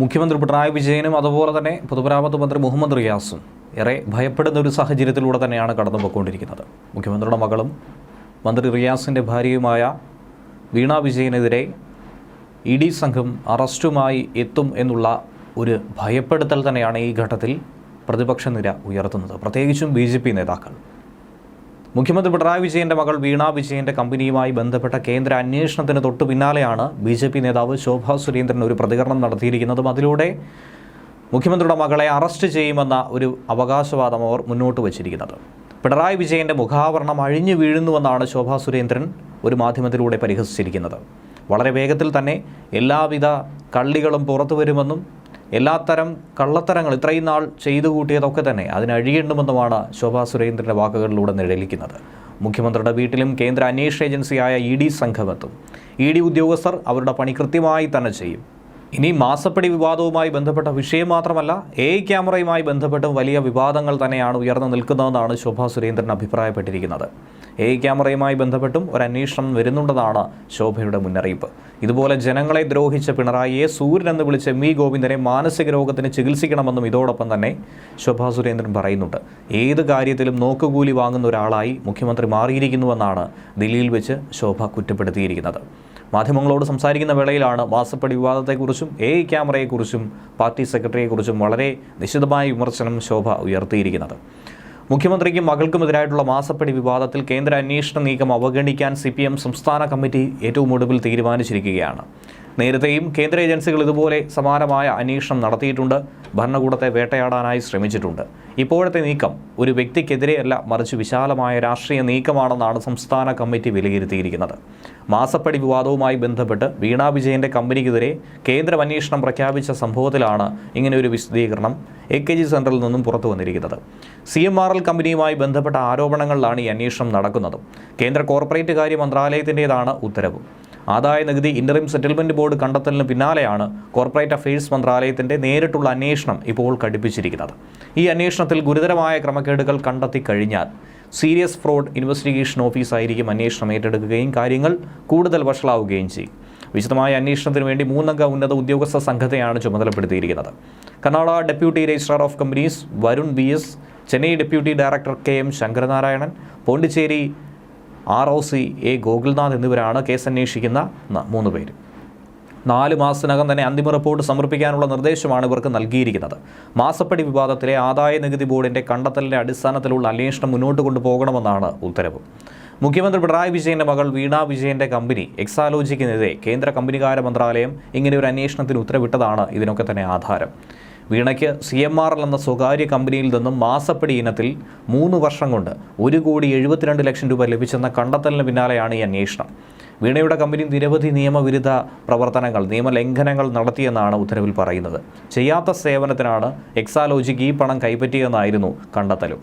മുഖ്യമന്ത്രി പിണറായി വിജയനും അതുപോലെ തന്നെ പൊതുമരാമത്ത് മന്ത്രി മുഹമ്മദ് റിയാസും ഏറെ ഭയപ്പെടുന്ന ഒരു സാഹചര്യത്തിലൂടെ തന്നെയാണ് കടന്നുപോയിക്കൊണ്ടിരിക്കുന്നത്. മുഖ്യമന്ത്രിയുടെ മകളും മന്ത്രി റിയാസിൻ്റെ ഭാര്യയുമായ വീണ വിജയനെതിരെ ED സംഘം അറസ്റ്റുമായി എത്തും എന്നുള്ള ഒരു ഭയപ്പെടുത്തൽ തന്നെയാണ് ഈ ഘട്ടത്തിൽ പ്രതിപക്ഷ നിര ഉയർത്തുന്നത്, പ്രത്യേകിച്ചും BJP നേതാക്കൾ. മുഖ്യമന്ത്രി പിണറായി വിജയൻ്റെ മകൾ വീണ വിജയൻ്റെ കമ്പനിയുമായി ബന്ധപ്പെട്ട കേന്ദ്ര അന്വേഷണത്തിന് തൊട്ടു പിന്നാലെയാണ് BJP നേതാവ് ശോഭാ സുരേന്ദ്രൻ ഒരു പ്രതികരണം നടത്തിയിരിക്കുന്നതും അതിലൂടെ മുഖ്യമന്ത്രിയുടെ മകളെ അറസ്റ്റ് ചെയ്യുമെന്ന ഒരു അവകാശവാദം അവർ മുന്നോട്ട് വച്ചിരിക്കുന്നത്. പിണറായി വിജയൻ്റെ മുഖാവരണം അഴിഞ്ഞു വീഴുന്നുവെന്നാണ് ശോഭാ സുരേന്ദ്രൻ ഒരു മാധ്യമത്തിലൂടെ പരിഹസിച്ചിരിക്കുന്നത്. വളരെ വേഗത്തിൽ തന്നെ എല്ലാവിധ കള്ളികളും പുറത്തു വരുമെന്നും എല്ലാത്തരം കള്ളത്തരങ്ങൾ ഇത്രയും നാൾ ചെയ്തു കൂട്ടിയതൊക്കെ തന്നെ അതിനഴിയേണ്ടുമെന്നുമാണ് ശോഭാ സുരേന്ദ്രൻ്റെ വാക്കുകളിലൂടെ നിഴലിക്കുന്നത്. മുഖ്യമന്ത്രിയുടെ വീട്ടിലും കേന്ദ്ര അന്വേഷണ ഏജൻസിയായ ED സംഘമെത്തും. ED ഉദ്യോഗസ്ഥർ അവരുടെ പണി കൃത്യമായി തന്നെ ചെയ്യും. ഇനി മാസപ്പടി വിവാദവുമായി ബന്ധപ്പെട്ട വിഷയം മാത്രമല്ല, AI ക്യാമറയുമായി ബന്ധപ്പെട്ടും വലിയ വിവാദങ്ങൾ തന്നെയാണ് ഉയർന്നു നിൽക്കുന്നതെന്നാണ് ശോഭാ സുരേന്ദ്രൻ അഭിപ്രായപ്പെട്ടിരിക്കുന്നത്. AI ക്യാമറയുമായി ബന്ധപ്പെട്ടും ഒരു അന്വേഷണം വരുന്നുണ്ടെന്നാണ് ശോഭയുടെ മുന്നറിയിപ്പ്. ഇതുപോലെ ജനങ്ങളെ ദ്രോഹിച്ച പിണറായിയെ സൂര്യൻ എന്ന് വിളിച്ച MV ഗോവിന്ദനെ മാനസിക രോഗത്തിന് ചികിത്സിക്കണമെന്നും ഇതോടൊപ്പം തന്നെ ശോഭാ സുരേന്ദ്രൻ പറയുന്നുണ്ട്. ഏത് കാര്യത്തിലും നോക്കുകൂലി വാങ്ങുന്ന ഒരാളായി മുഖ്യമന്ത്രി മാറിയിരിക്കുന്നുവെന്നാണ് ദില്ലിയിൽ വെച്ച് ശോഭ കുറ്റപ്പെടുത്തിയിരിക്കുന്നത്. മാധ്യമങ്ങളോട് സംസാരിക്കുന്ന വേളയിലാണ് മാസപ്പടി വിവാദത്തെക്കുറിച്ചും AI ക്യാമറയെക്കുറിച്ചും പാർട്ടി സെക്രട്ടറിയെക്കുറിച്ചും വളരെ നിശിതമായ വിമർശനം ശോഭ ഉയർത്തിയിരിക്കുന്നത്. മുഖ്യമന്ത്രിക്കും മകൾക്കുമെതിരായിട്ടുള്ള മാസപ്പടി വിവാദത്തിൽ കേന്ദ്ര അന്വേഷണ നീക്കം അവഗണിക്കാൻ CPM സംസ്ഥാന കമ്മിറ്റി ഏറ്റവും ഒടുവിൽ തീരുമാനിച്ചിരിക്കുകയാണ്. നേരത്തെയും കേന്ദ്ര ഏജൻസികൾ ഇതുപോലെ സമാനമായ അന്വേഷണം നടത്തിയിട്ടുണ്ട്, ഭരണകൂടത്തെ വേട്ടയാടാനായി ശ്രമിച്ചിട്ടുണ്ട്. ഇപ്പോഴത്തെ നീക്കം ഒരു വ്യക്തിക്കെതിരെയല്ല, മറിച്ച് വിശാലമായ രാഷ്ട്രീയ നീക്കമാണെന്നാണ് സംസ്ഥാന കമ്മിറ്റി വിലയിരുത്തിയിരിക്കുന്നത്. മാസപ്പടി വിവാദവുമായി ബന്ധപ്പെട്ട് വീണ വിജയൻ്റെ കമ്പനിക്കെതിരെ കേന്ദ്രം അന്വേഷണം പ്രഖ്യാപിച്ച സംഭവത്തിലാണ് ഇങ്ങനെയൊരു വിശദീകരണം AKG സെൻറ്ററിൽ നിന്നും പുറത്തു വന്നിരിക്കുന്നത്. CMRL കമ്പനിയുമായി ബന്ധപ്പെട്ട ആരോപണങ്ങളിലാണ് ഈ അന്വേഷണം നടക്കുന്നത്. കേന്ദ്ര കോർപ്പറേറ്റ് കാര്യ മന്ത്രാലയത്തിൻ്റേതാണ് ഉത്തരവ്. ആദായ നികുതി ഇൻ്ററിം സെറ്റിൽമെൻറ്റ് ബോർഡ് കണ്ടെത്തലിന് പിന്നാലെയാണ് കോർപ്പറേറ്റ് അഫയേഴ്സ് മന്ത്രാലയത്തിൻ്റെ നേരിട്ടുള്ള അന്വേഷണം ഇപ്പോൾ കടുപ്പിച്ചിരിക്കുന്നത്. ഈ അന്വേഷണത്തിൽ ഗുരുതരമായ ക്രമക്കേടുകൾ കണ്ടെത്തി കഴിഞ്ഞാൽ സീരിയസ് ഫ്രോഡ് ഇൻവെസ്റ്റിഗേഷൻ ഓഫീസായിരിക്കും അന്വേഷണം ഏറ്റെടുക്കുകയും കാര്യങ്ങൾ കൂടുതൽ വഷളാവുകയും ചെയ്യും. വിശദമായ അന്വേഷണത്തിന് വേണ്ടി 3 അംഗ ഉന്നത ഉദ്യോഗസ്ഥ സംഘത്തെയാണ് ചുമതലപ്പെടുത്തിയിരിക്കുന്നത്. Karnataka deputy registrar of companies Varun BS, Chennai deputy director KM Sankaranarayanan, Pondicherry ROC A Gokulnath എന്നിവരാണ് കേസ് അന്വേഷിക്കുന്ന 3 പേര്. 4 മാസത്തിനകം തന്നെ അന്തിമ റിപ്പോർട്ട് സമർപ്പിക്കാനുള്ള നിർദ്ദേശമാണ് ഇവർക്ക് നൽകിയിരിക്കുന്നത്. മാസപ്പടി വിവാദത്തിലെ ആദായ നികുതി ബോർഡിൻ്റെ കണ്ടെത്തലിൻ്റെ അടിസ്ഥാനത്തിലുള്ള അന്വേഷണം മുന്നോട്ട് കൊണ്ടുപോകണമെന്നാണ് ഉത്തരവ്. മുഖ്യമന്ത്രി പിണറായി വിജയൻ്റെ മകൾ വീണ വിജയൻ്റെ കമ്പനി എക്സാലോജിക്കിനെതിരെ കേന്ദ്ര കമ്പനികാര്യ മന്ത്രാലയം ഇങ്ങനെ ഒരു അന്വേഷണത്തിന് ഉത്തരവിട്ടതാണ് ഇതിനൊക്കെ തന്നെ ആധാരം. വീണയ്ക്ക് CMRL എന്ന സ്വകാര്യ കമ്പനിയിൽ നിന്നും മാസപ്പടി ഇനത്തിൽ 3 വർഷം കൊണ്ട് 1,72 ലക്ഷം രൂപ ലഭിച്ചെന്ന കണ്ടെത്തലിന് പിന്നാലെയാണ് ഈ അന്വേഷണം. വീണയുടെ കമ്പനി നിരവധി നിയമവിരുദ്ധ പ്രവർത്തനങ്ങൾ, നിയമലംഘനങ്ങൾ നടത്തിയെന്നാണ് ഉത്തരവിൽ പറയുന്നത്. ചെയ്യാത്ത സേവനത്തിനാണ് എക്സാലോജിക്ക് ഈ പണം കൈപ്പറ്റിയെന്നായിരുന്നു കണ്ടെത്തലും.